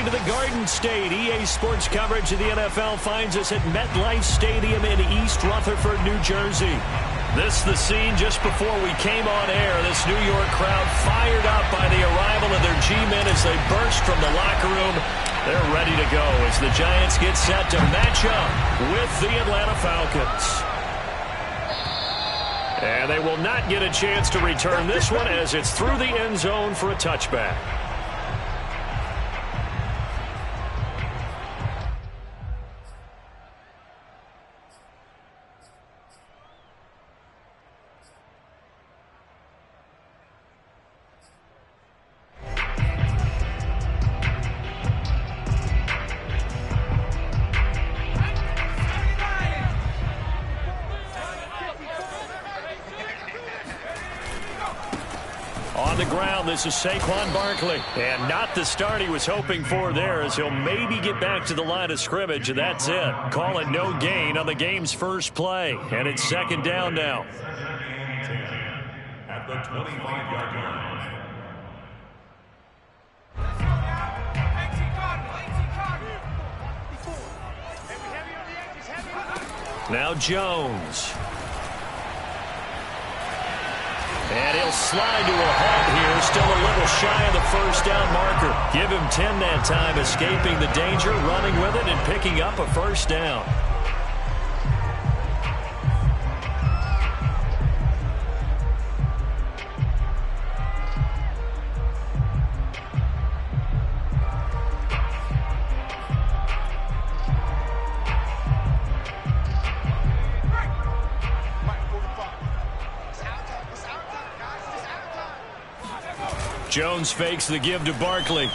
to the Garden State. EA Sports coverage of the NFL finds us at MetLife Stadium in East Rutherford, New Jersey. This is the scene just before we came on air. This New York crowd fired up by the arrival of their G-men as they burst from the locker room. They're ready to go as the Giants get set to match up with the Atlanta Falcons. And they will not get a chance to return this one as it's through the end zone for a touchback. On the ground, this is Saquon Barkley. And not the start he was hoping for there, as he'll maybe get back to the line of scrimmage, and that's it. Call it no gain on the game's first play. And it's second down now. At the 25-yard line. Now Jones. And he'll slide to a halt here, still a little shy of the first down marker. Give him 10 that time, escaping the danger, running with it, and picking up a first down. Jones fakes the give to Barkley.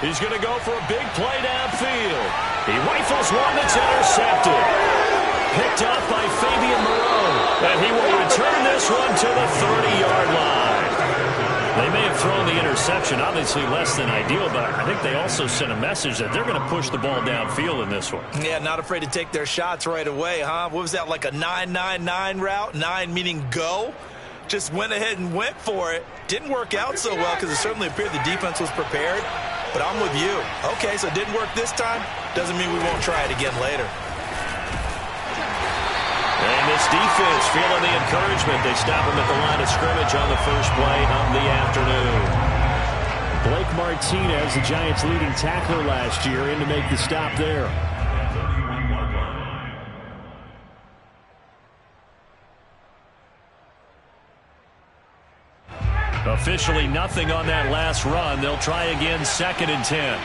He's going to go for a big play downfield. He rifles one that's intercepted. Picked off by Fabian Moreau. And he will return this one to the 30-yard line. They may have thrown the interception, obviously less than ideal, but I think they also sent a message that they're going to push the ball downfield in this one. Yeah, not afraid to take their shots right away, huh? What was that, like a 9-9-9 route? 9 meaning go? Just went ahead and went for it. Didn't work out so well because it certainly appeared the defense was prepared. But I'm with you. Okay, so it didn't work this time. Doesn't mean we won't try it again later. And this defense feeling the encouragement. They stop him at the line of scrimmage on the first play of the afternoon. Blake Martinez, the Giants' leading tackler last year, in to make the stop there. Officially nothing on that last run. They'll try again, 2nd and 10.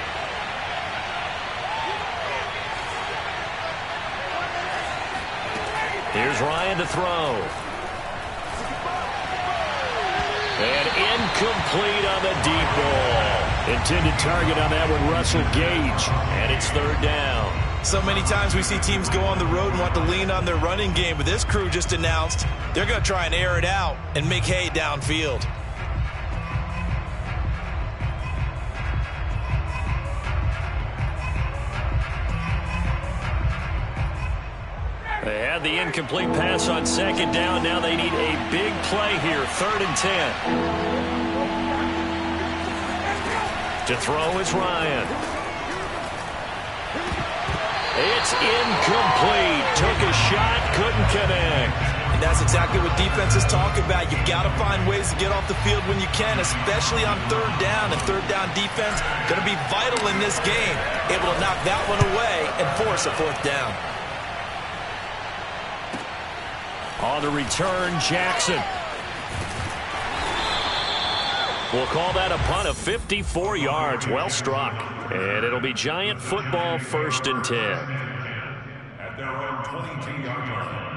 Here's Ryan to throw. And incomplete on the deep ball. Intended target on that one, Russell Gage. And it's 3rd down. So many times we see teams go on the road and want to lean on their running game, but this crew just announced they're going to try and air it out and make hay downfield. They had the incomplete pass on 2nd down. Now they need a big play here. 3rd and 10. To throw is Ryan. It's incomplete. Took a shot, couldn't connect. And that's exactly what defenses talk about. You've got to find ways to get off the field when you can, especially on 3rd down. And 3rd down defense going to be vital in this game. Able to knock that one away and force a 4th down. On the return, Jackson. We'll call that a punt of 54 yards. Well struck. And it'll be Giant football, 1st and 10. At their own 22-yard line.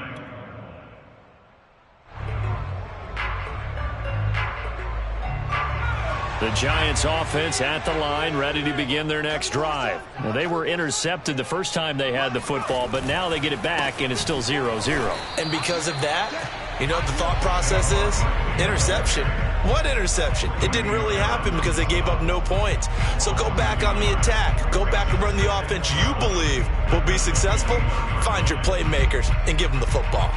The Giants offense at the line, ready to begin their next drive. Now, they were intercepted the first time they had the football, but now they get it back, and it's still 0-0. And because of that, you know what the thought process is? Interception. What interception? It didn't really happen because they gave up no points. So go back on the attack. Go back and run the offense you believe will be successful. Find your playmakers and give them the football.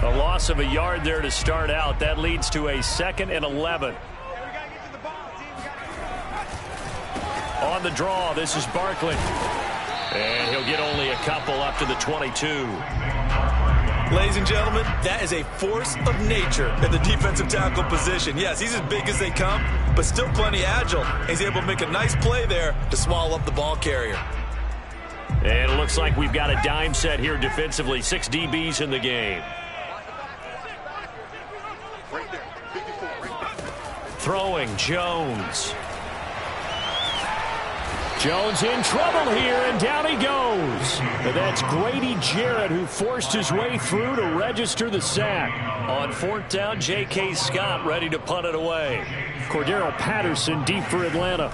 A loss of a yard there to start out. That leads to a 2nd and 11. On the draw, this is Barkley. And he'll get only a couple up to the 22. Ladies and gentlemen, that is a force of nature in the defensive tackle position. Yes, he's as big as they come, but still plenty agile. He's able to make a nice play there to swallow up the ball carrier. And it looks like we've got a dime set here defensively. 6 DBs in the game. Throwing, Jones. Jones in trouble here, and down he goes. That's Grady Jarrett who forced his way through to register the sack. On 4th down, J.K. Scott ready to punt it away. Cordero Patterson deep for Atlanta.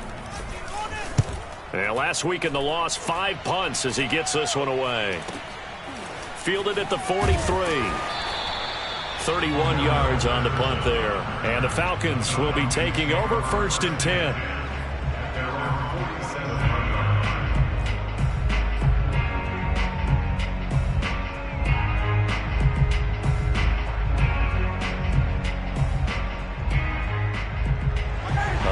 And last week in the loss, 5 punts as he gets this one away. Fielded at the 43. 31 yards on the punt there. And the Falcons will be taking over 1st and 10.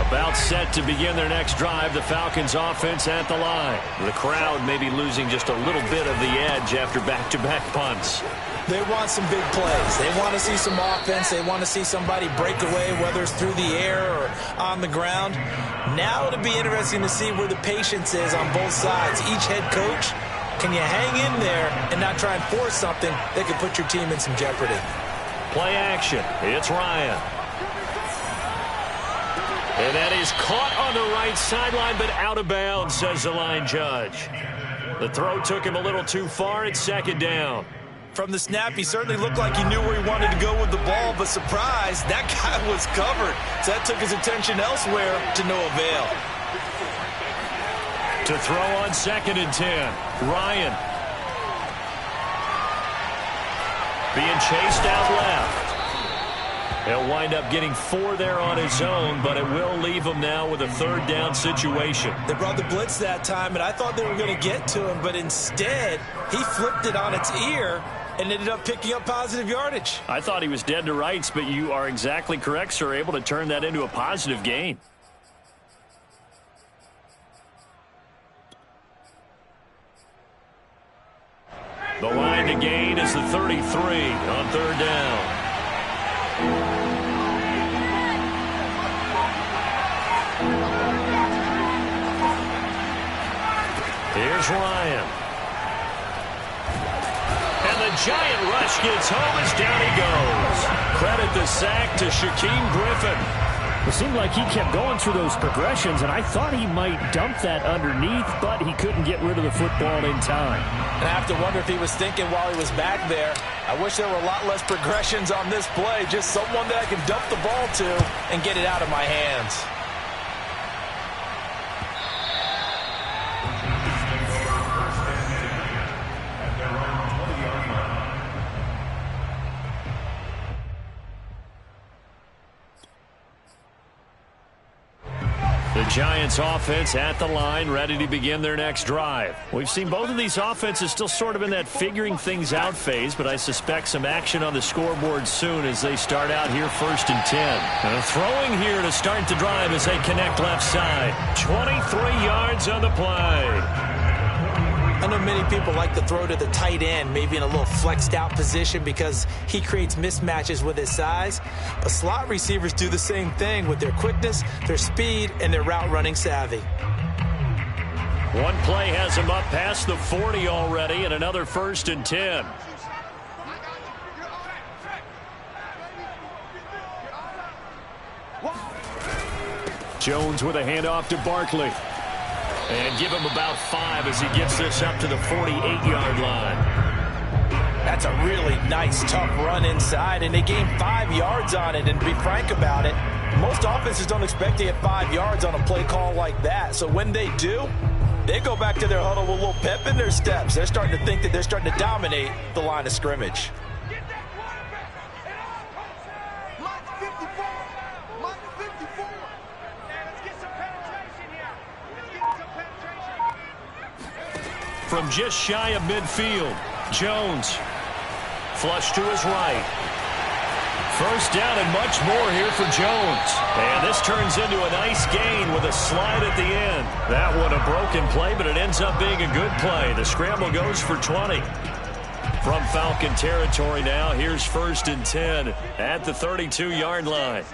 About set to begin their next drive, the Falcons offense at the line. The crowd may be losing just a little bit of the edge after back-to-back punts. They want some big plays. They want to see some offense. They want to see somebody break away, whether it's through the air or on the ground. Now it'll be interesting to see where the patience is on both sides. Each head coach, can you hang in there and not try and force something that could put your team in some jeopardy? Play action. It's Ryan. And that is caught on the right sideline, but out of bounds, says the line judge. The throw took him a little too far. It's 2nd down. From the snap, he certainly looked like he knew where he wanted to go with the ball, but surprise, that guy was covered. So that took his attention elsewhere to no avail. To throw on 2nd and 10, Ryan. Being chased out left. He'll wind up getting 4 there on his own, but it will leave him now with a 3rd down situation. They brought the blitz that time, and I thought they were going to get to him, but instead, he flipped it on its ear and ended up picking up positive yardage. I thought he was dead to rights, but you are exactly correct, sir, able to turn that into a positive gain. The line to gain is the 33 on 3rd down. Here's Ryan. And the giant rush gets home as down he goes. Credit the sack to Shaquem Griffin. It seemed like he kept going through those progressions, and I thought he might dump that underneath, but he couldn't get rid of the football in time. And I have to wonder if he was thinking while he was back there, I wish there were a lot less progressions on this play, just someone that I can dump the ball to and get it out of my hands. The Giants offense at the line, ready to begin their next drive. We've seen both of these offenses still sort of in that figuring things out phase, but I suspect some action on the scoreboard soon as they start out here 1st and 10. And throwing here to start the drive as they connect left side. 23 yards on the play. I know many people like to throw to the tight end, maybe in a little flexed out position because he creates mismatches with his size. But slot receivers do the same thing with their quickness, their speed, and their route running savvy. One play has him up past the 40 already, and another 1st and 10. Jones with a handoff to Barkley. And give him about 5 as he gets this up to the 48-yard line. That's a really nice, tough run inside, and they gained 5 yards on it. And to be frank about it, most offenses don't expect to get 5 yards on a play call like that. So when they do, they go back to their huddle with a little pep in their steps. They're starting to think that they're starting to dominate the line of scrimmage. From just shy of midfield, Jones flush to his right. First down and much more here for Jones. And this turns into a nice gain with a slide at the end. That one a broken play, but it ends up being a good play. The scramble goes for 20. From Falcon territory now, here's 1st and 10 at the 32-yard line.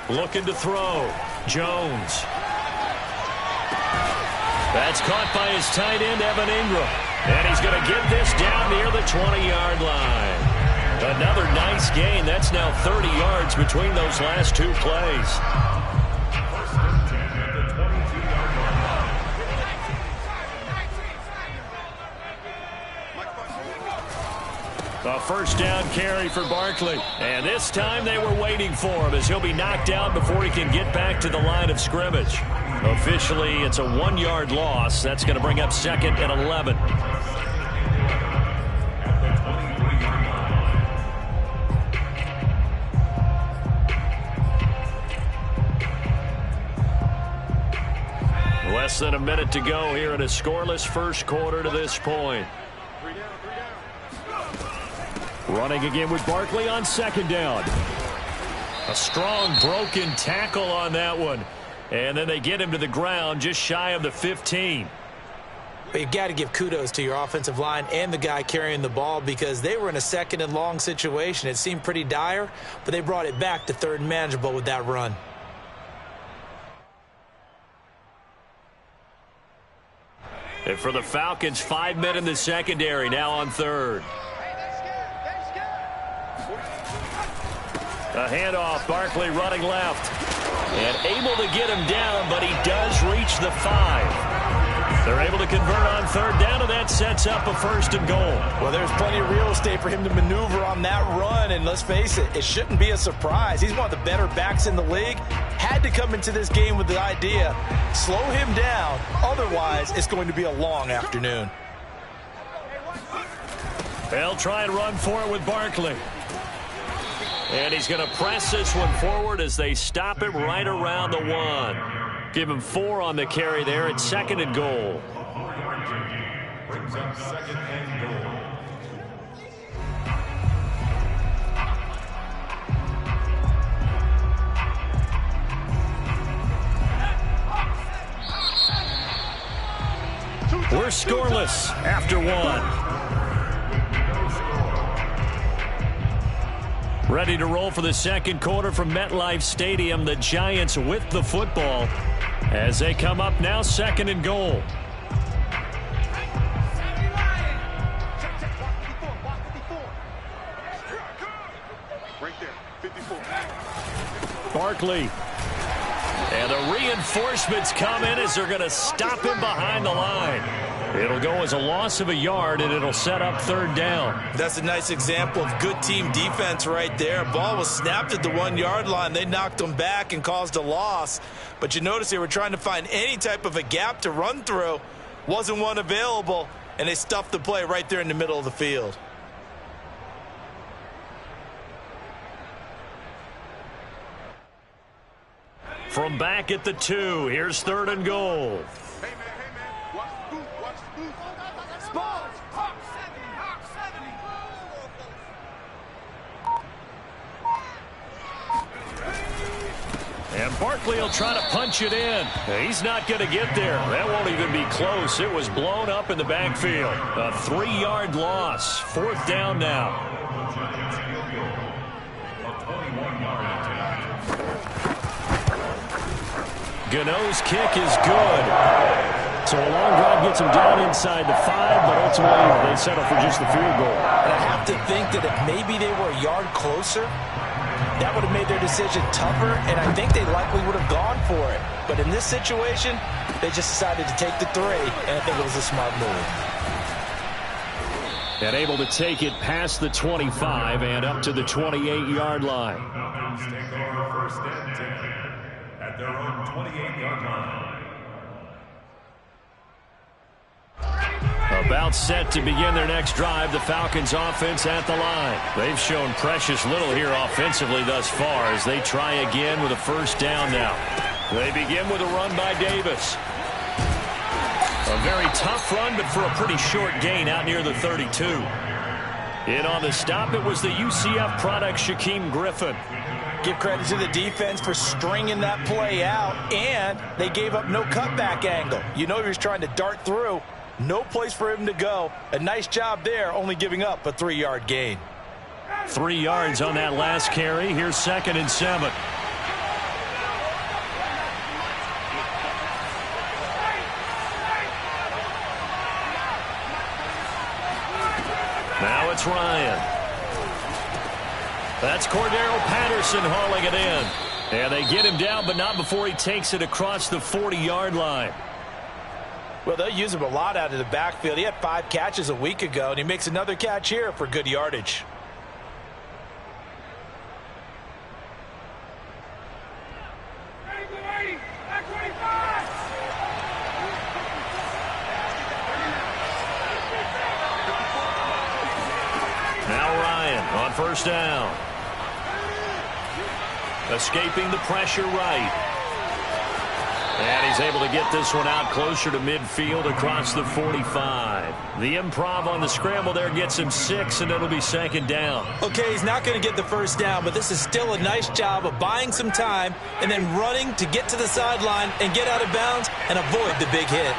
Looking to throw. Jones. That's caught by his tight end, Evan Ingram. And he's going to get this down near the 20-yard line. Another nice gain. That's now 30 yards between those last two plays. A first down carry for Barkley. And this time they were waiting for him as he'll be knocked out before he can get back to the line of scrimmage. Officially, it's a 1-yard loss. That's going to bring up 2nd and 11. Less than a minute to go here in a scoreless first quarter to this point. Running again with Barkley on 2nd down. A strong broken tackle on that one. And then they get him to the ground just shy of the 15. But you've got to give kudos to your offensive line and the guy carrying the ball because they were in a 2nd and long situation. It seemed pretty dire, but they brought it back to 3rd and manageable with that run. And for the Falcons, 5 men in the secondary now on 3rd. A handoff, Barkley running left. And able to get him down, but he does reach the 5. They're able to convert on 3rd down, and that sets up a 1st and goal. Well, there's plenty of real estate for him to maneuver on that run, and let's face it, it shouldn't be a surprise. He's one of the better backs in the league. Had to come into this game with the idea, slow him down, otherwise it's going to be a long afternoon. They'll try and run for it with Barkley. And he's going to press this one forward as they stop him right around the 1. Give him 4 on the carry there at 2nd and goal. Brings up 2nd and goal. We're scoreless after 1. Ready to roll for the 2nd quarter from MetLife Stadium. The Giants with the football as they come up now 2nd and goal. Barkley. And the reinforcements come in as they're going to stop him behind the line. It'll go as a loss of a yard, and it'll set up 3rd down. That's a nice example of good team defense right there. Ball was snapped at the 1-yard line. They knocked him back and caused a loss. But you notice they were trying to find any type of a gap to run through. Wasn't one available, and they stuffed the play right there in the middle of the field. From back at the 2, here's 3rd and goal. Hey, man, watch the boot, watch the boot. And Barkley will try to punch it in. He's not going to get there. That won't even be close. It was blown up in the backfield. A 3-yard loss. 4th down now. Gano's kick is good. So a long drive gets him down inside the 5, but ultimately they settle for just the field goal. And I have to think that if maybe they were a yard closer, that would have made their decision tougher, and I think they likely would have gone for it. But in this situation, they just decided to take the 3, and I think it was a smart move. And able to take it past the 25 and up to the 28-yard line. Falcons take over 1st and 10 at their own 28-yard line. About set to begin their next drive, the Falcons offense at the line. They've shown precious little here offensively thus far as they try again with a 1st down now. They begin with a run by Davis. A very tough run, but for a pretty short gain out near the 32. In on the stop, it was the UCF product, Shaquem Griffin. Give credit to the defense for stringing that play out, and they gave up no cutback angle. You know he was trying to dart through. No place for him to go. A nice job there, only giving up a 3-yard gain. 3 yards on that last carry. Here's 2nd and 7. Now it's Ryan. That's Cordero Patterson hauling it in. And they get him down, but not before he takes it across the 40-yard line. Well, they'll use him a lot out of the backfield. He had 5 catches a week ago, and he makes another catch here for good yardage. Now Ryan on first down. Escaping the pressure right. And he's able to get this one out closer to midfield across the 45. The improv on the scramble there gets him 6, and it'll be 2nd down. Okay, he's not going to get the first down, but this is still a nice job of buying some time and then running to get to the sideline and get out of bounds and avoid the big hit.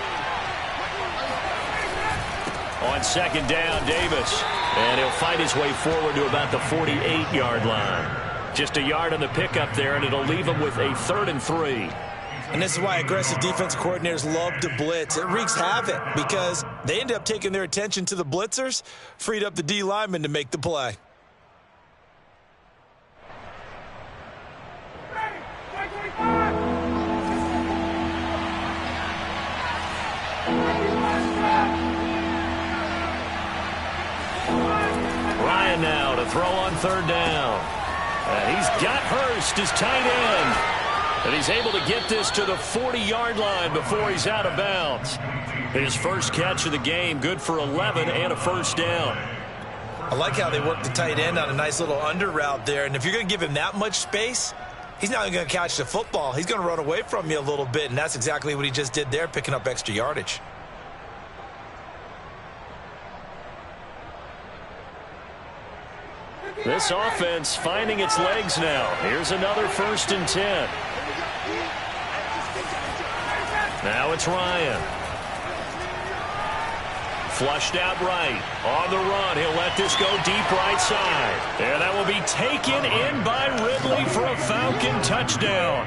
On 2nd down, Davis. And he'll fight his way forward to about the 48-yard line. Just a yard on the pickup there, and it'll leave him with a 3rd and 3. And this is why aggressive defensive coordinators love to blitz. It wreaks havoc because they end up taking their attention to the blitzers, freed up the D lineman to make the play. Ryan now to throw on 3rd down. And he's got Hurst, his tight end. And he's able to get this to the 40-yard line before he's out of bounds. His first catch of the game, good for 11 and a first down. I like how they work the tight end on a nice little under route there. And if you're going to give him that much space, he's not going to catch the football. He's going to run away from you a little bit, and that's exactly what he just did there, picking up extra yardage. This offense finding its legs now. Here's another 1st and 10. Now it's Ryan. Flushed out right. On the run. He'll let this go deep right side. And that will be taken in by Ridley for a Falcon touchdown.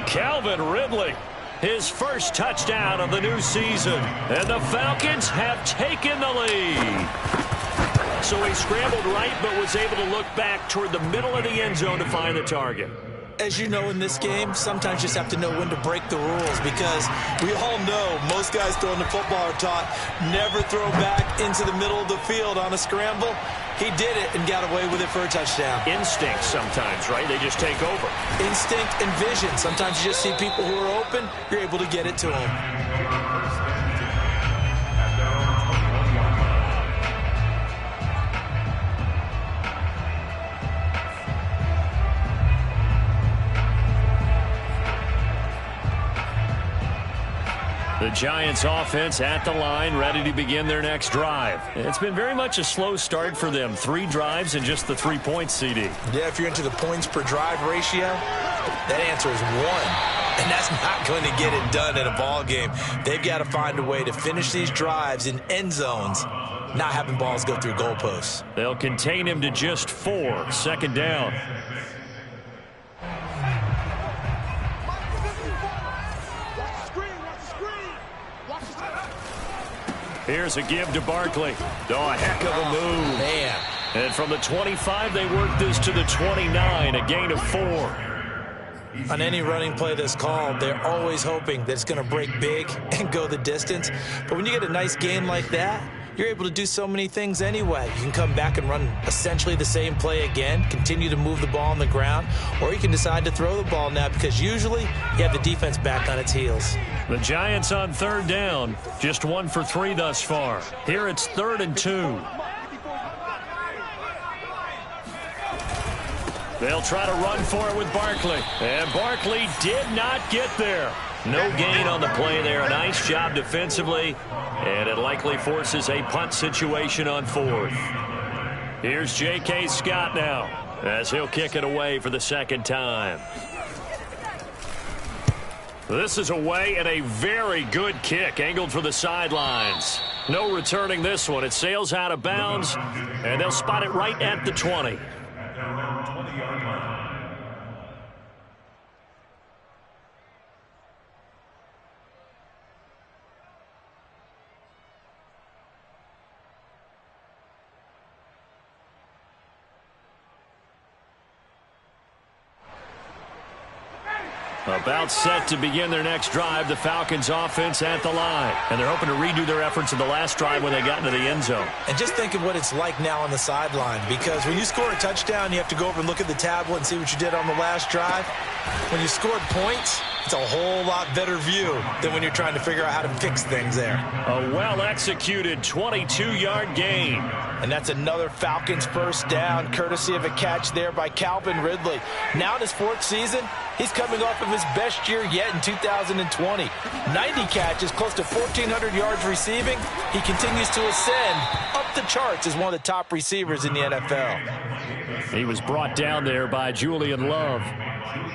Calvin Ridley, his first touchdown of the new season. And the Falcons have taken the lead. So he scrambled right, but was able to look back toward the middle of the end zone to find the target. As you know, in this game, sometimes you just have to know when to break the rules, because we all know most guys throwing the football are taught never throw back into the middle of the field on a scramble. He did it and got away with it for a touchdown. Instinct sometimes, right? They just take over. Instinct and vision. Sometimes you just see people who are open, you're able to get it to them. The Giants offense at the line, ready to begin their next drive. It's been very much a slow start for them. 3 drives and just the 3 points, CD. Yeah, if you're into the points per drive ratio, that answer is 1. And that's not going to get it done in a ball game. They've got to find a way to finish these drives in end zones, not having balls go through goalposts. They'll contain him to just 4. 2nd down. Here's a give to Barkley. Oh, a heck of a move. Man. And from the 25, they work this to the 29, a gain of 4. On any running play that's called, they're always hoping that it's going to break big and go the distance. But when you get a nice gain like that, you're able to do so many things anyway. You can come back and run essentially the same play again, continue to move the ball on the ground, or you can decide to throw the ball now, because usually you have the defense back on its heels. The Giants on 3rd down, just 1 for 3 thus far. Here it's 3rd and 2. They'll try to run for it with Barkley. And Barkley did not get there. No gain on the play there. A nice job defensively, and it likely forces a punt situation on 4th. Here's J.K. Scott now, as he'll kick it away for the second time. This is away, and a very good kick, angled for the sidelines. No returning this one. It sails out of bounds, and they'll spot it right at the 20. At their own 20-yard line. About set to begin their next drive, the Falcons offense at the line. And they're hoping to redo their efforts in the last drive when they got into the end zone. And just think of what it's like now on the sideline, because when you score a touchdown, you have to go over and look at the tablet and see what you did on the last drive. When you scored points, it's a whole lot better view than when you're trying to figure out how to fix things there. A well-executed 22-yard gain. And that's another Falcons first down, courtesy of a catch there by Calvin Ridley. Now in his 4th season, he's coming off of his best year yet in 2020. 90 catches, close to 1,400 yards receiving. He continues to ascend up the charts as one of the top receivers in the NFL. He was brought down there by Julian Love.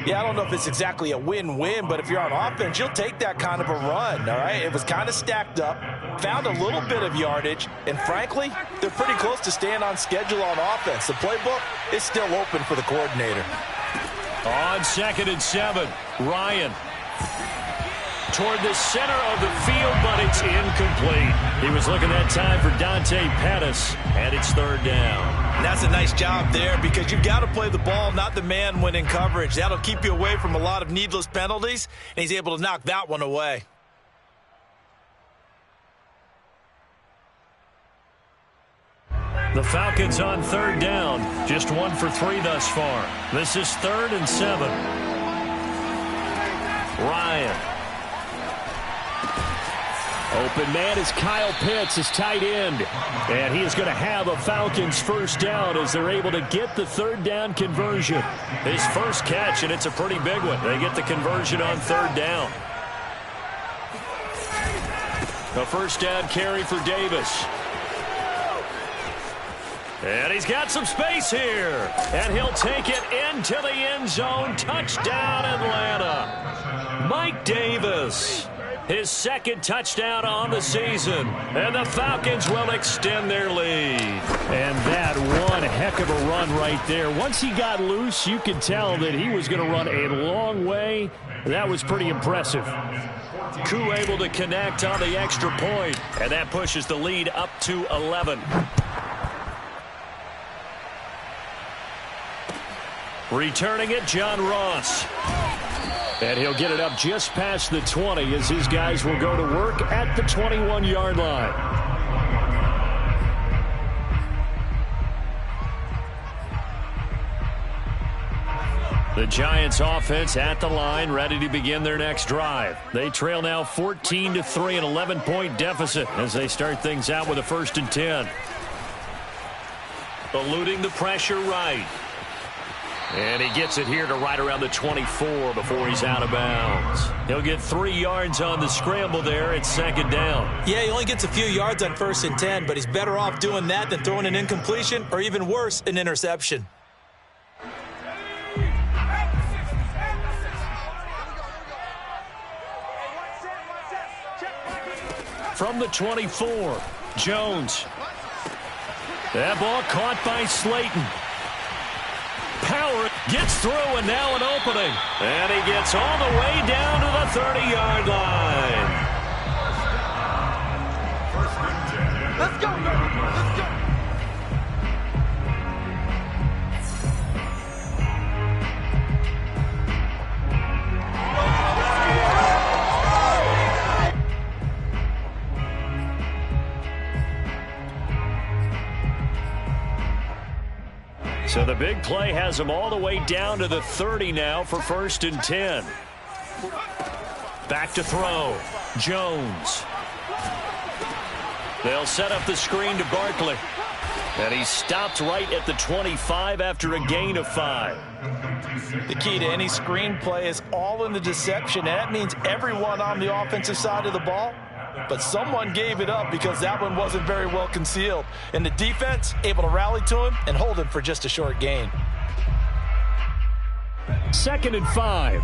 Yeah, I don't know if it's exactly a win-win, but if you're on offense, you'll take that kind of a run, all right? It was kind of stacked up, found a little bit of yardage, and frankly, they're pretty close to staying on schedule on offense. The playbook is still open for the coordinator. On 2nd and 7, Ryan toward the center of the field, but it's incomplete. He was looking that time for Dante Pettis, and it's 3rd down. And that's a nice job there, because you've got to play the ball, not the man when in coverage. That'll keep you away from a lot of needless penalties, and he's able to knock that one away. The Falcons on 3rd down, just 1 for 3 thus far. This is 3rd and 7. Ryan. Open man is Kyle Pitts, his tight end. And he is going to have a Falcons first down as they're able to get the 3rd down conversion. His first catch, and it's a pretty big one. They get the conversion on 3rd down. A first down carry for Davis. And he's got some space here. And he'll take it into the end zone. Touchdown, Atlanta. Mike Davis. His 2nd touchdown on the season. And the Falcons will extend their lead. And that one heck of a run right there. Once he got loose, you could tell that he was going to run a long way. That was pretty impressive. Koo able to connect on the extra point. And that pushes the lead up to 11. Returning it, John Ross. And he'll get it up just past the 20 as his guys will go to work at the 21-yard line. The Giants offense at the line, ready to begin their next drive. They trail now 14-3, an 11-point deficit as they start things out with a 1st and 10. Eluding the pressure right. And he gets it here to right around the 24 before he's out of bounds. He'll get 3 yards on the scramble there at 2nd down. Yeah, he only gets a few yards on 1st and 10, but he's better off doing that than throwing an incompletion or even worse, an interception. From the 24, Jones. That ball caught by Slayton. Power gets through, and now an opening. And he gets all the way down to the 30-yard line. Let's go, let's go. So the big play has him all the way down to the 30 now for 1st and 10. Back to throw. Jones. They'll set up the screen to Barkley. And he stopped right at the 25 after a gain of 5. The key to any screenplay is all in the deception. And that means everyone on the offensive side of the ball. But someone gave it up because that one wasn't very well concealed. And the defense able to rally to him and hold him for just a short gain. 2nd and 5.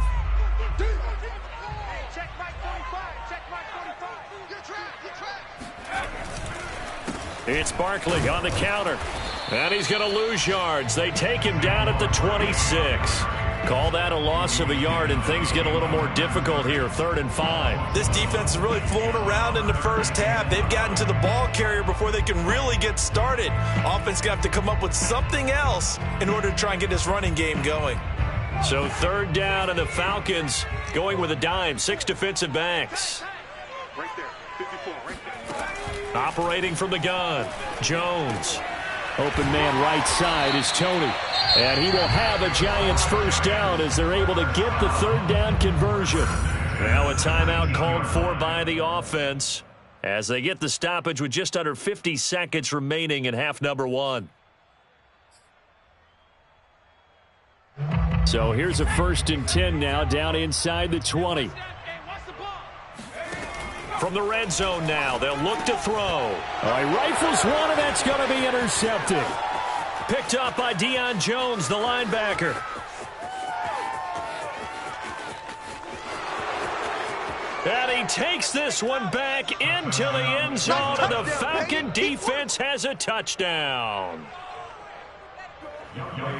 It's Barkley on the counter. And he's going to lose yards. They take him down at the 26. Call that a loss of a yard, and things get a little more difficult here. 3rd and 5. This defense is really flown around in the first half. They've gotten to the ball carrier before they can really get started. Offense going to have to come up with something else in order to try and get this running game going. So 3rd down, and the Falcons going with a dime. 6 defensive backs. Right there. 54, right there. Operating from the gun, Jones. Open man right side is Tony. And he will have a Giants 1st down as they're able to get the 3rd down conversion. Now a timeout called for by the offense as they get the stoppage with just under 50 seconds remaining in half number 1. So here's a 1st and 10 now down inside the 20. From the red zone now, they'll look to throw. All right, rifles one, and that's going to be intercepted. Picked up by Deion Jones, the linebacker. And he takes this one back into the end zone, and the Falcon defense has a touchdown.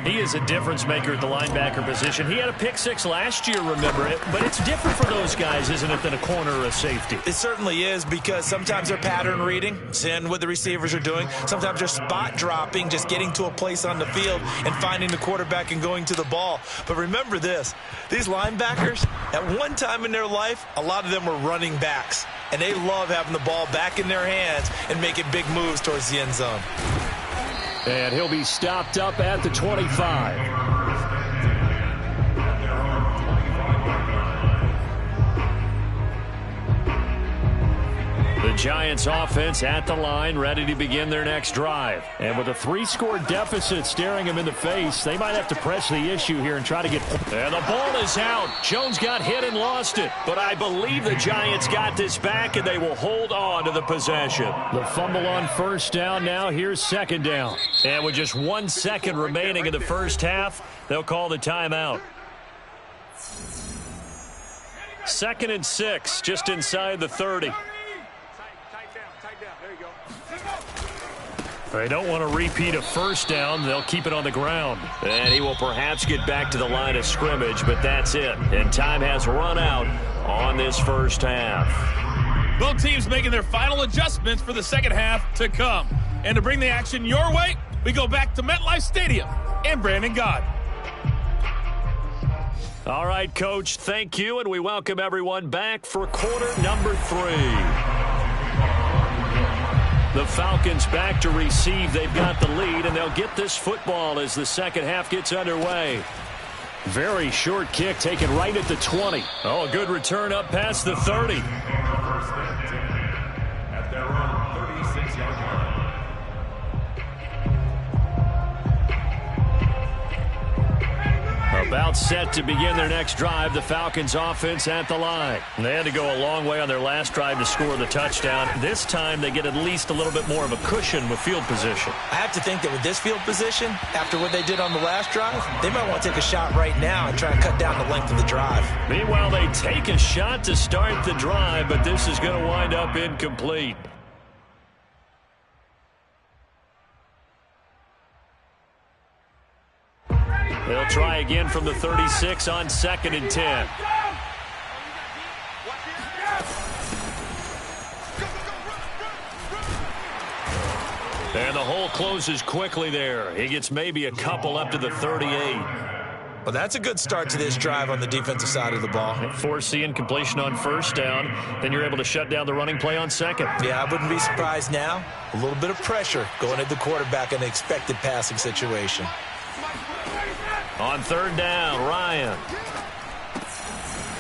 He is a difference maker at the linebacker position. He had a pick 6 last year, remember it. But it's different for those guys, isn't it, than a corner or a safety? It certainly is, because sometimes they're pattern reading, seeing what the receivers are doing. Sometimes they're spot dropping, just getting to a place on the field and finding the quarterback and going to the ball. But remember this, these linebackers, at one time in their life, a lot of them were running backs. And they love having the ball back in their hands and making big moves towards the end zone. And he'll be stopped up at the 25. The Giants offense at the line, ready to begin their next drive. And with a 3-score deficit staring them in the face, they might have to press the issue here and try to get... And the ball is out. Jones got hit and lost it. But I believe the Giants got this back, and they will hold on to the possession. The fumble on 1st down now. Here's 2nd down. And with just 1 second remaining in the first half, they'll call the timeout. 2nd and 6, just inside the 30. They don't want to repeat a 1st down. They'll keep it on the ground. And he will perhaps get back to the line of scrimmage, but that's it. And time has run out on this first half. Both teams making their final adjustments for the second half to come. And to bring the action your way, we go back to MetLife Stadium and Brandon Gott. All right, Coach, thank you, and we welcome everyone back for quarter number 3. The Falcons back to receive. They've got the lead, and they'll get this football as the second half gets underway. Very short kick taken right at the 20. Oh, a good return up past the 30. At their own 36-yard line. About set to begin their next drive, the Falcons offense at the line. They had to go a long way on their last drive to score the touchdown. This time they get at least a little bit more of a cushion with field position. I have to think that with this field position, after what they did on the last drive, they might want to take a shot right now and try and cut down the length of the drive. Meanwhile, they take a shot to start the drive, but this is going to wind up incomplete. They'll try again from the 36 on 2nd and 10. And the hole closes quickly there. He gets maybe a couple up to the 38. Well, that's a good start to this drive on the defensive side of the ball. Force the incompletion on 1st down. Then you're able to shut down the running play on 2nd. Yeah, I wouldn't be surprised now. A little bit of pressure going at the quarterback in an expected passing situation. On 3rd down, Ryan.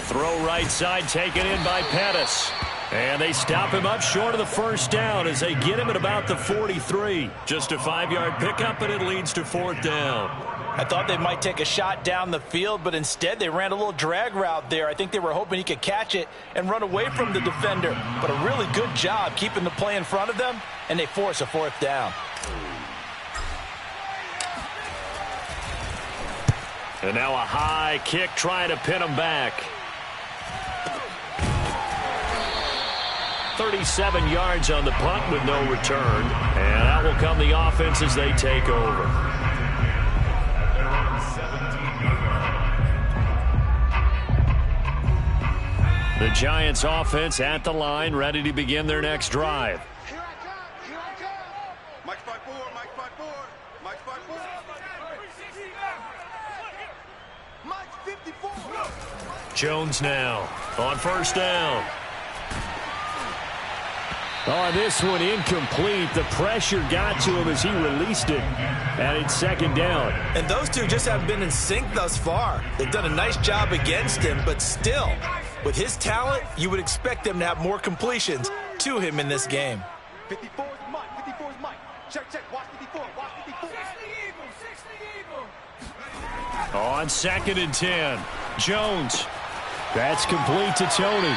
Throw right side, taken in by Pettis. And they stop him up short of the first down as they get him at about the 43. Just a 5-yard pickup, and it leads to 4th down. I thought they might take a shot down the field, but instead they ran a little drag route there. I think they were hoping he could catch it and run away from the defender. But a really good job keeping the play in front of them, and they force a 4th down. And now a high kick trying to pin him back. 37 yards on the punt with no return. And out will come the offense as they take over. The Giants offense at the line, ready to begin their next drive. Here I come. Mike 5-4, Mike 5-4, Mike 5-4. Mike 54. Jones now on 1st down. On this one, incomplete. The pressure got to him as he released it. And it's 2nd down. And those two just haven't been in sync thus far. They've done a nice job against him, but still, with his talent, you would expect them to have more completions to him in this game. 54 is Mike, 54 is Mike. Check, watch 54, watch 54. 60 On 2nd and 10, Jones. That's complete to Tony.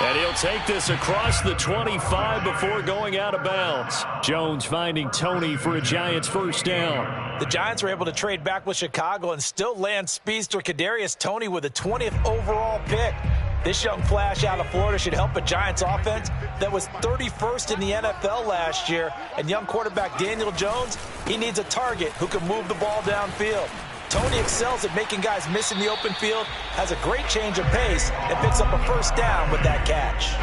And he'll take this across the 25 before going out of bounds. Jones finding Tony for a Giants 1st down. The Giants were able to trade back with Chicago and still land speedster Kadarius Toney with a 20th overall pick. This young flash out of Florida should help a Giants offense that was 31st in the NFL last year. And young quarterback Daniel Jones, he needs a target who can move the ball downfield. Toney excels at making guys miss in the open field, has a great change of pace, and picks up a 1st down with that catch.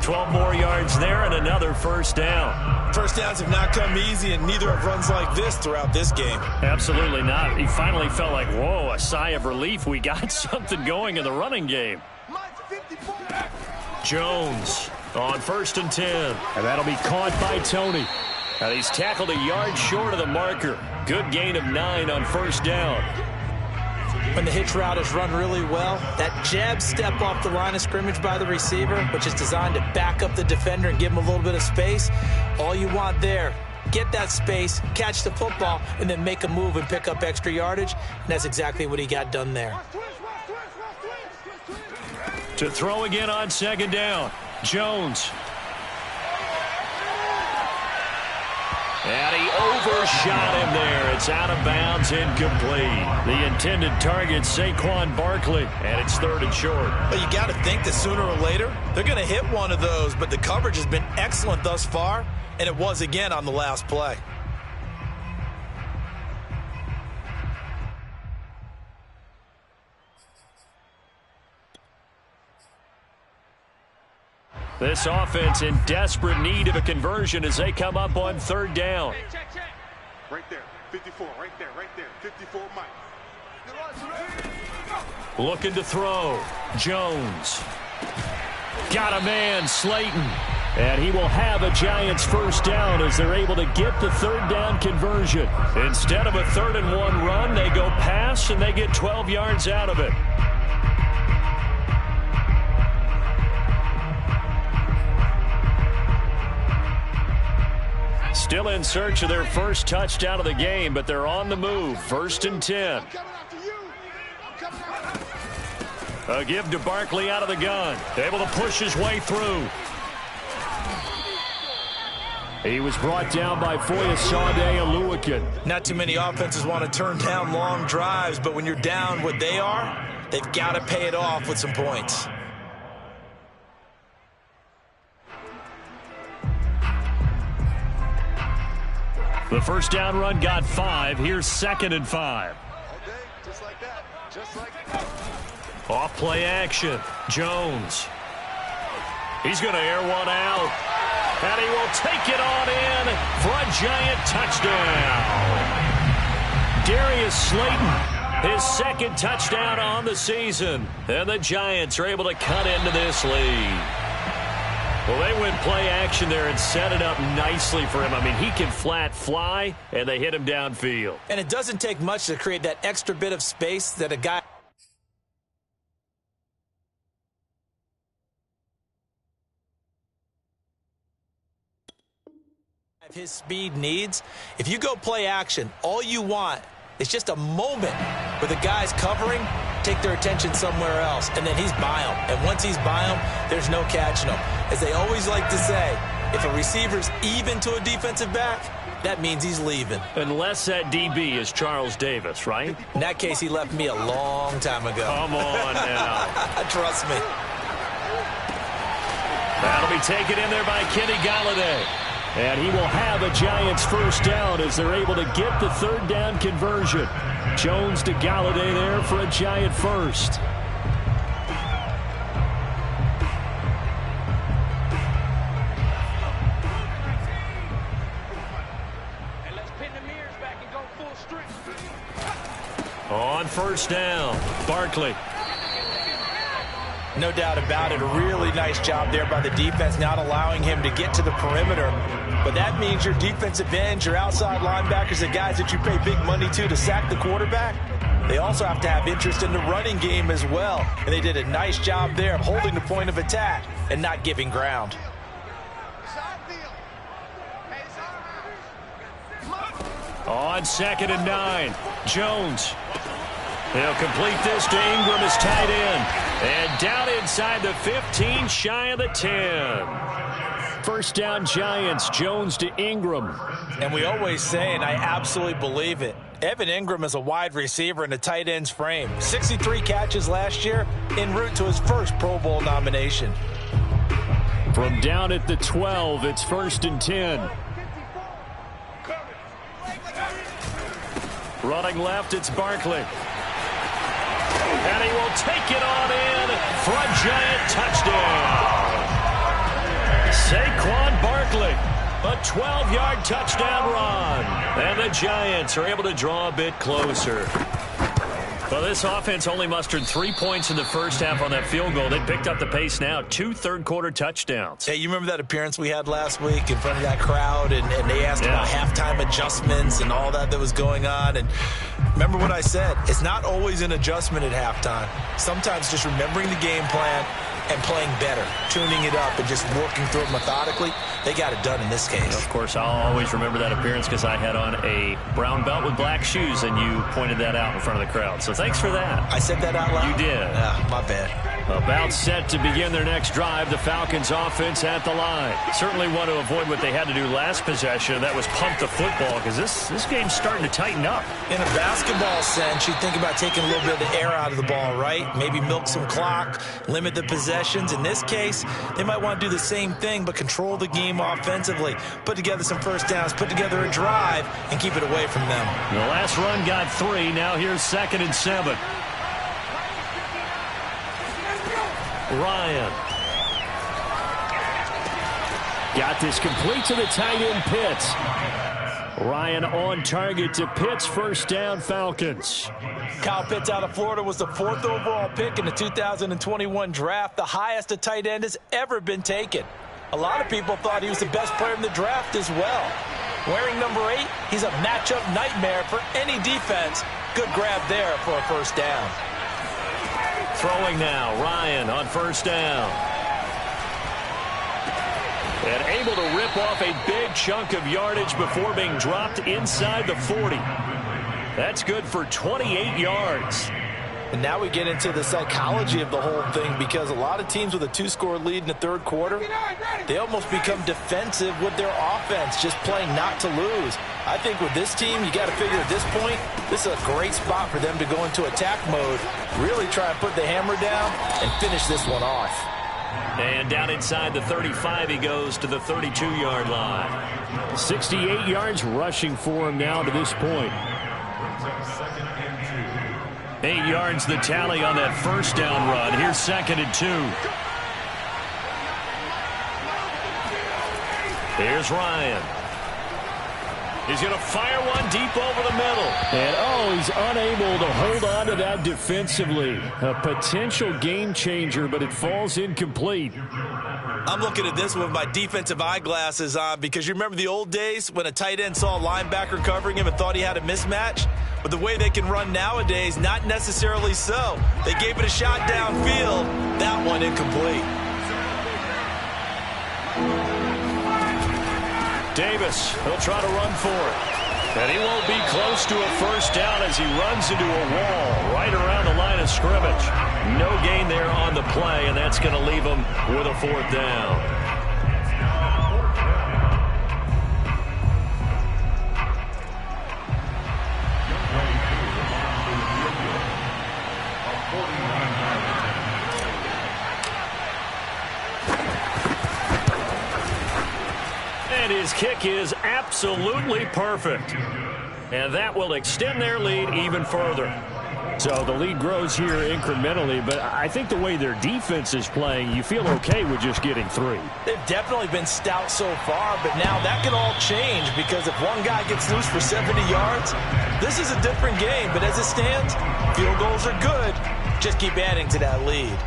12 more yards there and another 1st down. 1st downs have not come easy, and neither have runs like this throughout this game. Absolutely not. He finally felt like, whoa, a sigh of relief. We got something going in the running game. Jones on 1st and 10. And that'll be caught by Toney. And he's tackled a yard short of the marker. Good gain of 9 on 1st down. When the hitch route is run really well, that jab step off the line of scrimmage by the receiver, which is designed to back up the defender and give him a little bit of space, all you want there, get that space, catch the football, and then make a move and pick up extra yardage. And that's exactly what he got done there. To throw again on 2nd down, Jones. And he overshot him there. It's out of bounds, incomplete. The intended target, Saquon Barkley, and it's 3rd and short. But you got to think that sooner or later, they're going to hit one of those, but the coverage has been excellent thus far, and it was again on the last play. This offense in desperate need of a conversion as they come up on 3rd down. Check. Right there, 54, right there, 54 Mike. Looking to throw. Jones. Got a man, Slayton. And he will have a Giants 1st down as they're able to get the 3rd down conversion. Instead of a 3rd and 1 run, they go pass and they get 12 yards out of it. Still in search of their 1st touchdown of the game, but they're on the move. 1st and 10. A give to Barkley out of the gun. Able to push his way through. He was brought down by Foyesade Oluwakin. Not too many offenses want to turn down long drives, but when you're down what they are, they've got to pay it off with some points. The 1st down run got 5. Here's 2nd and 5. Okay, just like that. Off play action. Jones. He's going to air one out. And he will take it on in for a Giant touchdown. Darius Slayton, his 2nd touchdown on the season. And the Giants are able to cut into this lead. Well, they went play action there and set it up nicely for him. I mean, he can flat fly, and they hit him downfield. And it doesn't take much to create that extra bit of space that a guy... his speed needs. If you go play action, all you want is just a moment where the guy's covering, take their attention somewhere else, and then he's by him. And once he's by him, there's no catching him. As they always like to say, if a receiver's even to a defensive back, that means he's leaving. Unless that DB is Charles Davis, right? In that case, he left me a long time ago. Come on now. Trust me. That'll be taken in there by Kenny Galladay. And he will have a Giants first down as they're able to get the third down conversion. Jones to Galladay there for a Giant first. On first down, Barkley. No doubt about it. A really nice job there by the defense, not allowing him to get to the perimeter. But that means your defensive ends, your outside linebackers, the guys that you pay big money to sack the quarterback, they also have to have interest in the running game as well. And they did a nice job there of holding the point of attack and not giving ground. On 2nd and 9, Jones. He'll complete this to Ingram as tight end. And down inside the 15, shy of the 10. First down Giants, Jones to Ingram. And we always say, and I absolutely believe it, Evan Ingram is a wide receiver in a tight end's frame. 63 catches last year, en route to his first Pro Bowl nomination. From down at the 12, it's 1st and 10. Running left, it's Barkley. And he will take it on in for a Giant touchdown. Saquon Barkley, a 12-yard touchdown run. And the Giants are able to draw a bit closer. Well, this offense only mustered 3 points in the first half on that field goal. They picked up the pace now. 2 third-quarter touchdowns. Hey, you remember that appearance we had last week in front of that crowd, and they asked about halftime adjustments and all that was going on. And remember what I said. It's not always an adjustment at halftime. Sometimes just remembering the game plan and playing better, tuning it up and just working through it methodically. They got it done in this case. Of course, I'll always remember that appearance because I had on a brown belt with black shoes, and you pointed that out in front of the crowd. So thanks for that. I said that out loud? You did. Yeah, my bad. About set to begin their next drive, the Falcons offense at the line. Certainly want to avoid what they had to do last possession, that was pump the football, because this game's starting to tighten up. In a basketball sense, you think about taking a little bit of the air out of the ball, right? Maybe milk some clock, limit the possessions. In this case, they might want to do the same thing, but control the game offensively. Put together some first downs, put together a drive, and keep it away from them. The last run got 3. Now here's 2nd and 7. Ryan. Got this complete to the tight end, Pitts. Ryan on target to Pitts. First down, Falcons. Kyle Pitts out of Florida was the 4th overall pick in the 2021 draft, the highest a tight end has ever been taken. A lot of people thought he was the best player in the draft as well. Wearing number 8, he's a matchup nightmare for any defense. Good grab there for a first down. Throwing now, Ryan on first down. And able to rip off a big chunk of yardage before being dropped inside the 40. That's good for 28 yards. And now we get into the psychology of the whole thing, because a lot of teams with a 2-score lead in the third quarter, they almost become defensive with their offense, just playing not to lose. I think with this team, you got to figure at this point, this is a great spot for them to go into attack mode, really try and put the hammer down and finish this one off. And down inside the 35, he goes to the 32-yard line. 68 yards rushing for him now to this point. 8 yards the tally on that first down run. Here's 2nd and 2. Here's Ryan. He's going to fire one deep over the middle. And, he's unable to hold on to that defensively. A potential game changer, but it falls incomplete. I'm looking at this with my defensive eyeglasses on, because you remember the old days when a tight end saw a linebacker covering him and thought he had a mismatch? But the way they can run nowadays, not necessarily so. They gave it a shot downfield. That one incomplete. Davis, he'll try to run for it. And he won't be close to a first down as he runs into a wall right around the line of scrimmage. No gain there on the play, and that's going to leave him with a fourth down. And his kick is absolutely perfect. And that will extend their lead even further. So the lead grows here incrementally, but I think the way their defense is playing, you feel okay with just getting 3. They've definitely been stout so far, but now that can all change because if one guy gets loose for 70 yards, this is a different game. But as it stands, field goals are good. Just keep adding to that lead.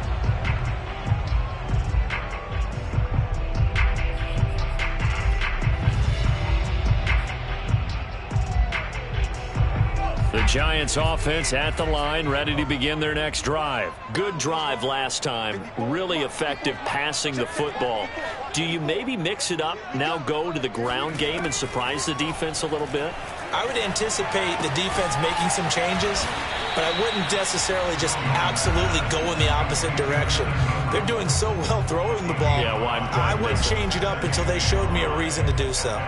The Giants offense at the line, ready to begin their next drive. Good drive last time. Really effective passing the football. Do you maybe mix it up, now go to the ground game and surprise the defense a little bit? I would anticipate the defense making some changes, but I wouldn't necessarily just absolutely go in the opposite direction. They're doing so well throwing the ball. Yeah, well, I wouldn't change it up until they showed me a reason to do so.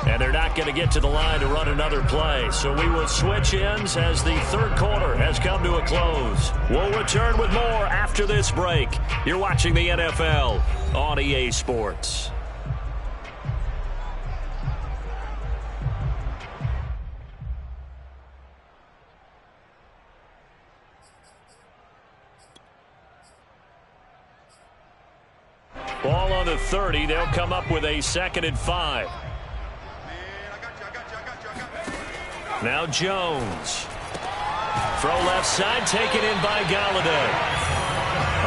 And they're not going to get to the line to run another play. So we will switch ends as the third quarter has come to a close. We'll return with more after this break. You're watching the NFL on EA Sports. Ball on the 30. They'll come up with a 2nd and 5. Now Jones. Throw left side, taken in by Galladay.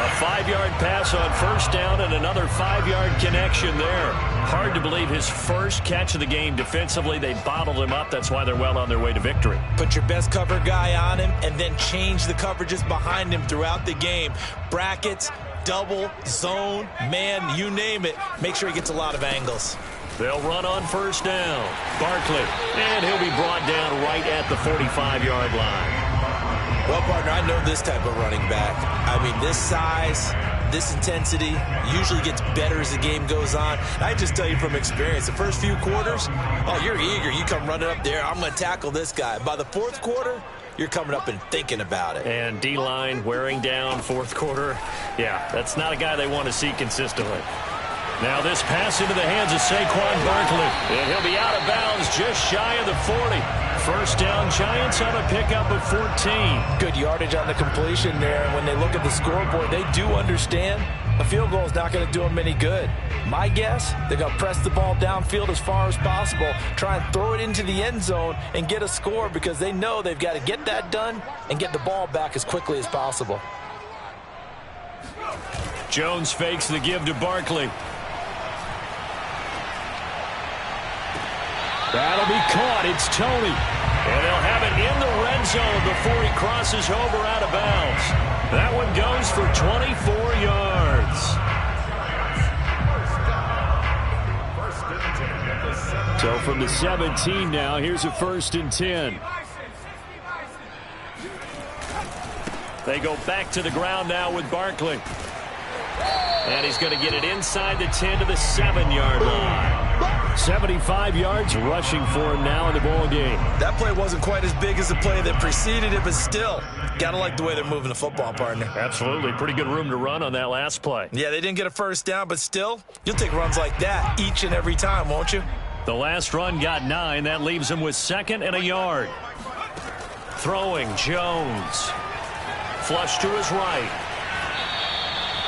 A 5-yard pass on first down and another 5-yard connection there. Hard to believe his first catch of the game defensively. They bottled him up. That's why they're well on their way to victory. Put your best cover guy on him and then change the coverages behind him throughout the game. Brackets, double, zone, man, you name it. Make sure he gets a lot of angles. They'll run on first down. Barkley. And he'll be brought down right at the 45-yard line. Well, partner, I know this type of running back. I mean, this size, this intensity usually gets better as the game goes on. I just tell you from experience, the first few quarters, oh, you're eager. You come running up there. I'm going to tackle this guy. By the fourth quarter, you're coming up and thinking about it. And D-line wearing down fourth quarter. Yeah, that's not a guy they want to see consistently. Now this pass into the hands of Saquon Barkley. And he'll be out of bounds just shy of the 40. First down, Giants on a pickup of 14. Good yardage on the completion there. And when they look at the scoreboard, they do understand a field goal is not going to do them any good. My guess, they're going to press the ball downfield as far as possible, try and throw it into the end zone and get a score because they know they've got to get that done and get the ball back as quickly as possible. Jones fakes the give to Barkley. That'll be caught. It's Tony. And they'll have it in the red zone before he crosses over out of bounds. That one goes for 24 yards. So from the 17 now, here's a 1st and 10. They go back to the ground now with Barkley. And he's going to get it inside the 10 to the 7-yard line. 75 yards rushing for him now in the ball game. That play wasn't quite as big as the play that preceded it, but still, got to like the way they're moving the football, partner. Absolutely. Pretty good room to run on that last play. Yeah, they didn't get a first down, but still, you'll take runs like that each and every time, won't you? The last run got 9. That leaves him with 2nd and a yard. Throwing, Jones. Flush to his right.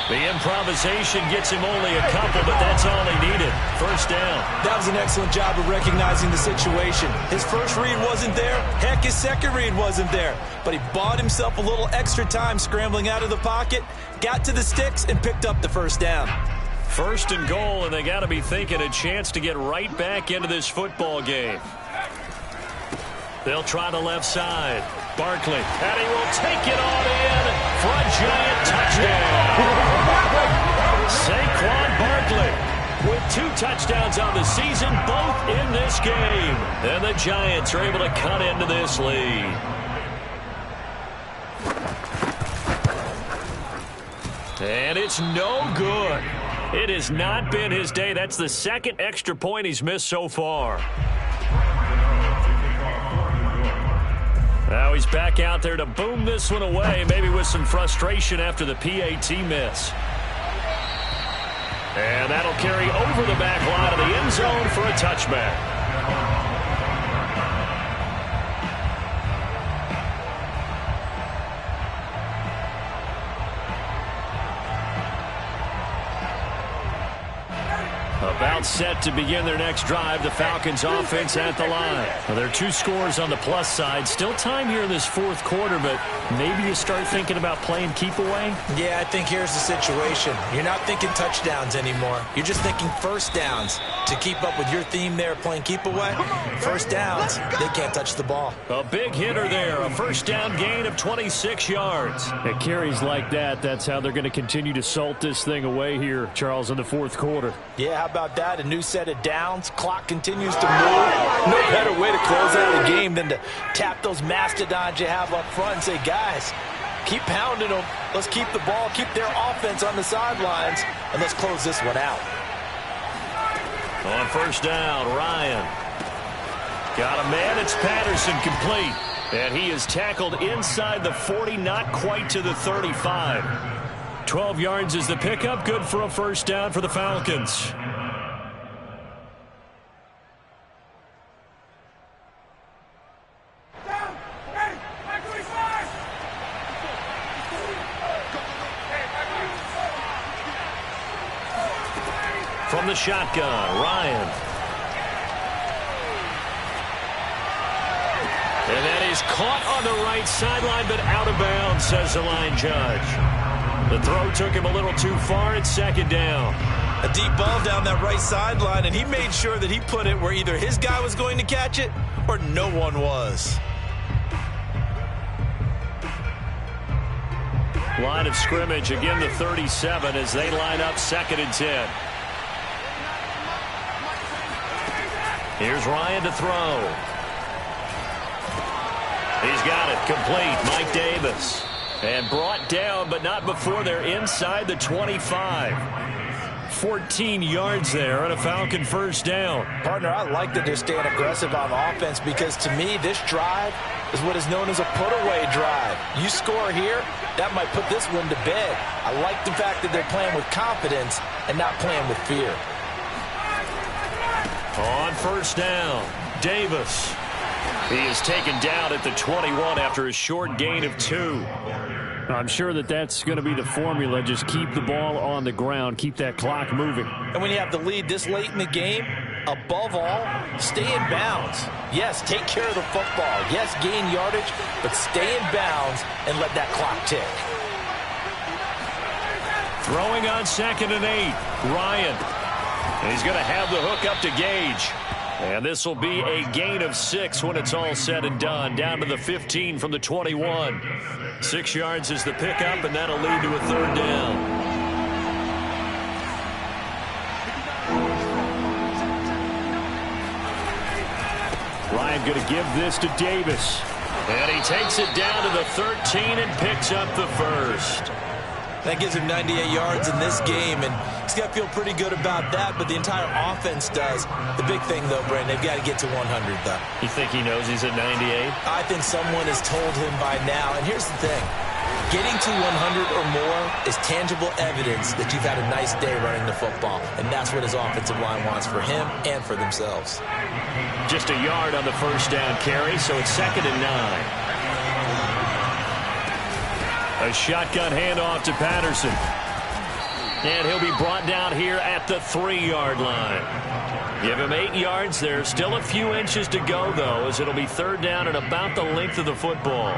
The improvisation gets him only a couple, but that's all he needed. First down. That was an excellent job of recognizing the situation. His first read wasn't there. Heck, his second read wasn't there. But he bought himself a little extra time scrambling out of the pocket, got to the sticks, and picked up the first down. 1st and goal, and they got to be thinking a chance to get right back into this football game. They'll try the left side. Barkley, and he will take it on in for a giant touchdown. Saquon Barkley with 2 touchdowns on the season, both in this game. And the Giants are able to cut into this lead. And it's no good. It has not been his day. That's the second extra point he's missed so far. Now he's back out there to boom this one away, maybe with some frustration after the PAT miss. And that'll carry over the back line of the end zone for a touchback. About set to begin their next drive. The Falcons offense at the line. Well, there are 2 scores on the plus side. Still time here in this 4th quarter, but maybe you start thinking about playing keep away? Yeah, I think here's the situation. You're not thinking touchdowns anymore. You're just thinking first downs. To keep up with your theme there, playing keep away, first downs, they can't touch the ball. A big hitter there. A first down gain of 26 yards. At carries like that, that's how they're going to continue to salt this thing away here, Charles, in the 4th quarter. Yeah, how about that? A new set of downs. Clock continues to move. No better way to close out a game than to tap those mastodons you have up front and say, guys, keep pounding them. Let's keep the ball, keep their offense on the sidelines, and let's close this one out. On first down, Ryan. Got a man. It's Patterson, complete. And he is tackled inside the 40, not quite to the 35. 12 yards is the pickup. Good for a first down for the Falcons. From the shotgun, Ryan. And that is caught on the right sideline, but out of bounds, says the line judge. The throw took him a little too far. It's second down. A deep ball down that right sideline, and he made sure that he put it where either his guy was going to catch it or no one was. Line of scrimmage, again the 37 as they line up 2nd and 10. Here's Ryan to throw. He's got it complete. Mike Davis. And brought down, but not before they're inside the 25. 14 yards there and a Falcon first down. Partner, I like that they're staying aggressive on offense because to me, this drive is what is known as a put-away drive. You score here, that might put this one to bed. I like the fact that they're playing with confidence and not playing with fear. On first down, Davis. He is taken down at the 21 after a short gain of 2. I'm sure that that's going to be the formula. Just keep the ball on the ground. Keep that clock moving. And when you have the lead this late in the game, above all, stay in bounds. Yes, take care of the football. Yes, gain yardage, but stay in bounds and let that clock tick. Throwing on 2nd and 8, Ryan. And he's going to have the hook up to Gage. And this will be a gain of 6 when it's all said and done. Down to the 15 from the 21. 6 yards is the pickup, and that'll lead to a 3rd down. Ryan going to give this to Davis. And he takes it down to the 13 and picks up the first. That gives him 98 yards in this game, and he's got to feel pretty good about that, but the entire offense does. The big thing, though, Brandon, they've got to get to 100, though. You think he knows he's at 98? I think someone has told him by now, and here's the thing. Getting to 100 or more is tangible evidence that you've had a nice day running the football, and that's what his offensive line wants for him and for themselves. Just a yard on the first down carry, so it's 2nd and 9. A shotgun handoff to Patterson. And he'll be brought down here at the 3-yard line. Give him 8 yards. There's still a few inches to go, though, as it'll be 3rd down and about the length of the football.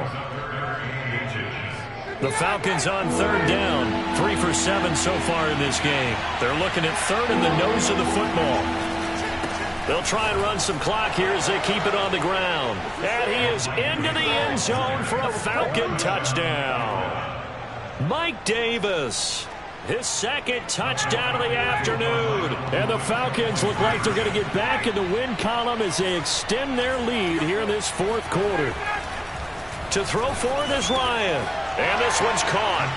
The Falcons on 3rd down. 3 for 7 so far in this game. They're looking at 3rd in the nose of the football. They'll try and run some clock here as they keep it on the ground. And he is into the end zone for a Falcon touchdown. Mike Davis. His second touchdown of the afternoon. And the Falcons look like they're going to get back in the win column as they extend their lead here in this fourth quarter. To throw for it is Ryan. And this one's caught.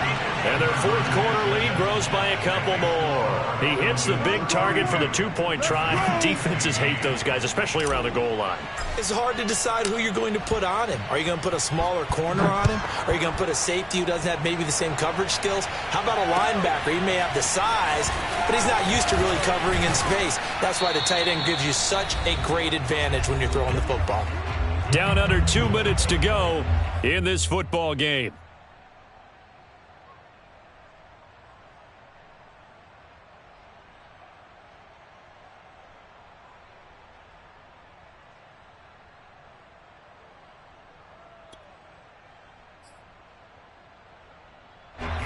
And their fourth quarter lead grows by a couple more. He hits the big target for the two-point try. Defenses hate those guys, especially around the goal line. It's hard to decide who you're going to put on him. Are you going to put a smaller corner on him? Are you going to put a safety who doesn't have maybe the same coverage skills? How about a linebacker? He may have the size, but he's not used to really covering in space. That's why the tight end gives you such a great advantage when you're throwing the football. Down under 2 minutes to go in this football game.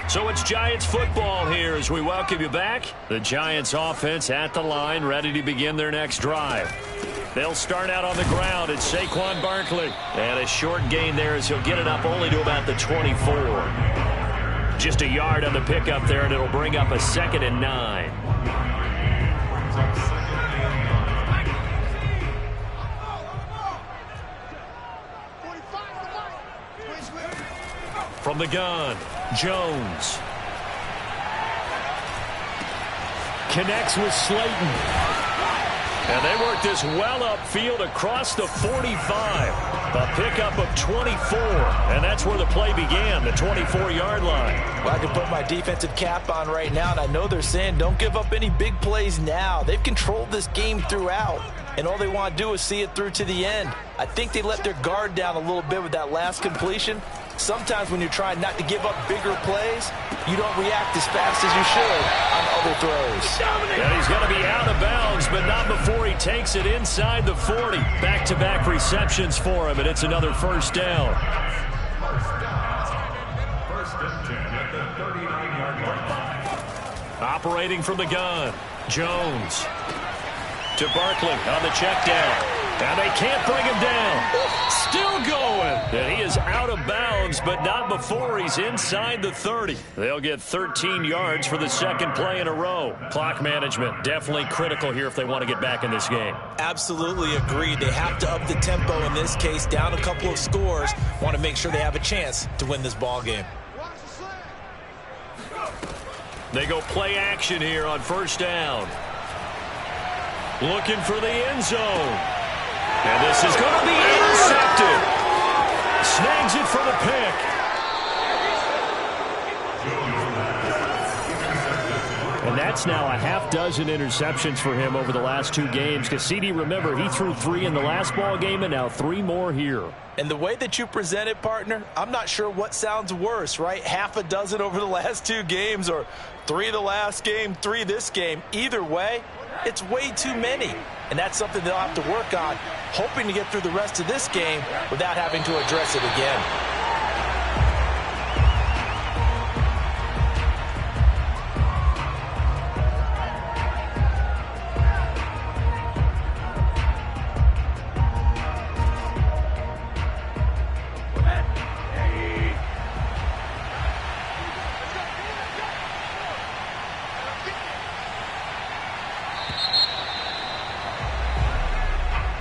So it's Giants football here as we welcome you back. The Giants offense at the line, ready to begin their next drive. They'll start out on the ground. It's Saquon Barkley. And a short gain there as he'll get it up only to about the 24. Just a yard on the pickup there, and it'll bring up a 2nd and 9. From the gun, Jones. Connects with Slayton. And they work this well upfield across the 45. A pickup of 24. And that's where the play began, the 24-yard line. Well, I can put my defensive cap on right now, and I know they're saying don't give up any big plays now. They've controlled this game throughout, and all they want to do is see it through to the end. I think they let their guard down a little bit with that last completion. Sometimes when you're trying not to give up bigger plays, you don't react as fast as you should on other throws. And he's going to be out of bounds, but not before he takes it inside the 40. Back-to-back receptions for him, and it's another first down. First and 10 at the 39-yard line. Operating from the gun, Jones. To Barkley on the check down. And they can't bring him down. Still going. And he is out of bounds, but not before he's inside the 30. They'll get 13 yards for the second play in a row. Clock management definitely critical here if they want to get back in this game. Absolutely agreed. They have to up the tempo in this case, down a couple of scores. Want to make sure they have a chance to win this ball game. They go play action here on first down. Looking for the end zone. And this is going to be intercepted. Snags it for the pick. And that's now a half dozen interceptions for him over the last 2 games. Because CD, remember, he threw 3 in the last ball game and now 3 more here. And the way that you present it, partner, I'm not sure what sounds worse, right? Half a dozen over the last 2 games or 3 the last game, 3 this game. Either way, it's way too many. And that's something they'll have to work on, hoping to get through the rest of this game without having to address it again.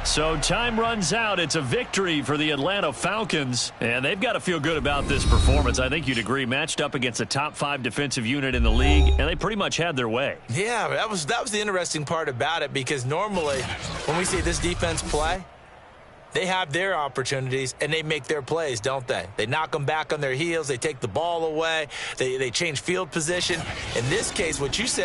So time runs out. It's a victory for the Atlanta Falcons, and they've got to feel good about this performance. I think you'd agree, matched up against a top 5 defensive unit in the league, and they pretty much had their way. Yeah, that was the interesting part about it, because normally when we see this defense play, they have their opportunities and they make their plays, don't they? They knock them back on their heels. They take the ball away. They change field position. In this case, what you said,